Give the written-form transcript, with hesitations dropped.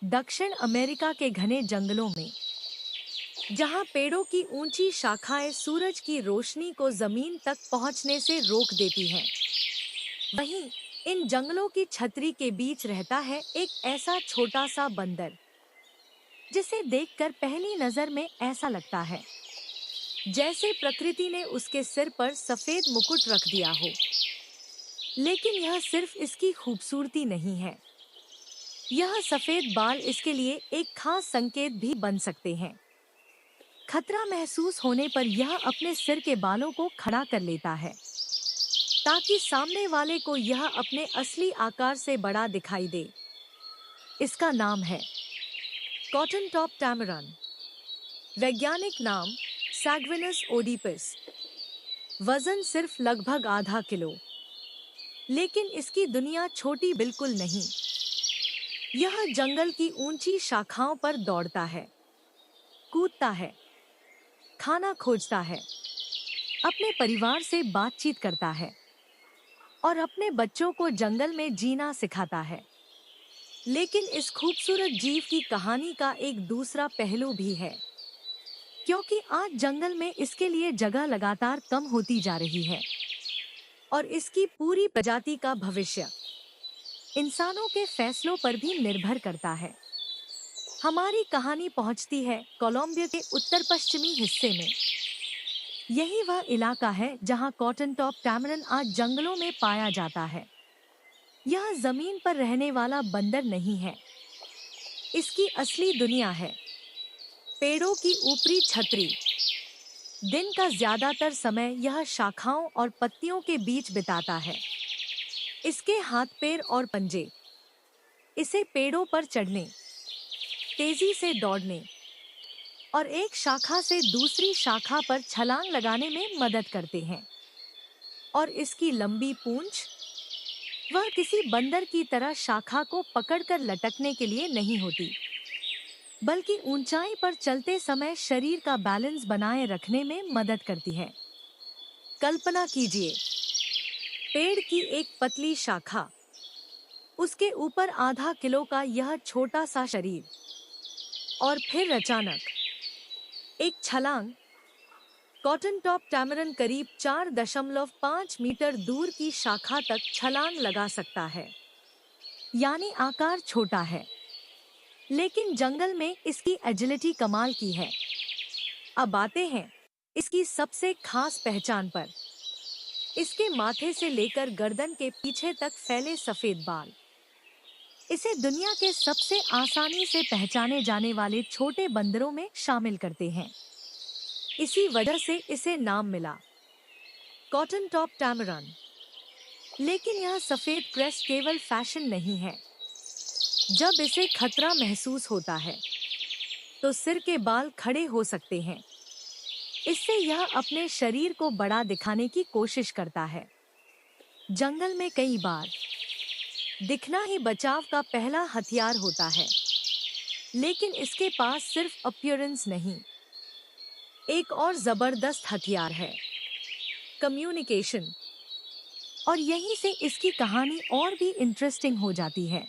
दक्षिण अमेरिका के घने जंगलों में, जहां पेड़ों की ऊंची शाखाएं सूरज की रोशनी को जमीन तक पहुंचने से रोक देती हैं, वहीं इन जंगलों की छतरी के बीच रहता है एक ऐसा छोटा सा बंदर, जिसे देखकर पहली नजर में ऐसा लगता है जैसे प्रकृति ने उसके सिर पर सफेद मुकुट रख दिया हो। लेकिन यह सिर्फ इसकी खूबसूरती नहीं है, यह सफेद बाल इसके लिए एक खास संकेत भी बन सकते हैं। खतरा महसूस होने पर यह अपने सिर के बालों को खड़ा कर लेता है, ताकि सामने वाले को यह अपने असली आकार से बड़ा दिखाई दे। इसका नाम है कॉटन टॉप टैमरन। वैज्ञानिक नाम सैग्विनस ओडिपस। वजन सिर्फ लगभग आधा किलो। लेकिन इसकी दुनिया छोटी बिल्कुल नहीं। यह जंगल की ऊंची शाखाओं पर दौड़ता है, कूदता है, खाना खोजता है, अपने परिवार से बातचीत करता है और अपने बच्चों को जंगल में जीना सिखाता है। लेकिन इस खूबसूरत जीव की कहानी का एक दूसरा पहलू भी है, क्योंकि आज जंगल में इसके लिए जगह लगातार कम होती जा रही है और इसकी पूरी प्रजाति का भविष्य इंसानों के फैसलों पर भी निर्भर करता है। हमारी कहानी पहुंचती है कोलंबिया के उत्तर पश्चिमी हिस्से में। यही वह इलाका है जहां कॉटन टॉप टैमरन आज जंगलों में पाया जाता है। यह जमीन पर रहने वाला बंदर नहीं है, इसकी असली दुनिया है पेड़ों की ऊपरी छतरी। दिन का ज्यादातर समय यह शाखाओं और पत्तियों के बीच बिताता है। इसके हाथ, पैर और पंजे इसे पेड़ों पर चढ़ने, तेजी से दौड़ने और एक शाखा से दूसरी शाखा पर छलांग लगाने में मदद करते हैं। और इसकी लंबी पूंछ, वह किसी बंदर की तरह शाखा को पकड़कर लटकने के लिए नहीं होती, बल्कि ऊंचाई पर चलते समय शरीर का बैलेंस बनाए रखने में मदद करती है। कल्पना कीजिए, पेड़ की एक पतली शाखा, उसके ऊपर आधा किलो का यह छोटा सा शरीर, और फिर अचानक एक छलांग। कॉटन टॉप टैमरन करीब 4.5 मीटर दूर की शाखा तक छलांग लगा सकता है। यानी आकार छोटा है, लेकिन जंगल में इसकी एजिलिटी कमाल की है। अब आते हैं इसकी सबसे खास पहचान पर। इसके माथे से लेकर गर्दन के पीछे तक फैले सफेद बाल इसे दुनिया के सबसे आसानी से पहचाने जाने वाले छोटे बंदरों में शामिल करते हैं। इसी वजह से इसे नाम मिला, कॉटन टॉप टैमरन। लेकिन यह सफेद क्रेस्ट केवल फैशन नहीं है। जब इसे खतरा महसूस होता है तो सिर के बाल खड़े हो सकते हैं। इससे यह अपने शरीर को बड़ा दिखाने की कोशिश करता है। जंगल में कई बार दिखना ही बचाव का पहला हथियार होता है, लेकिन इसके पास सिर्फ अपीयरेंस नहीं, एक और जबरदस्त हथियार है, कम्युनिकेशन। और यहीं से इसकी कहानी और भी इंटरेस्टिंग हो जाती है।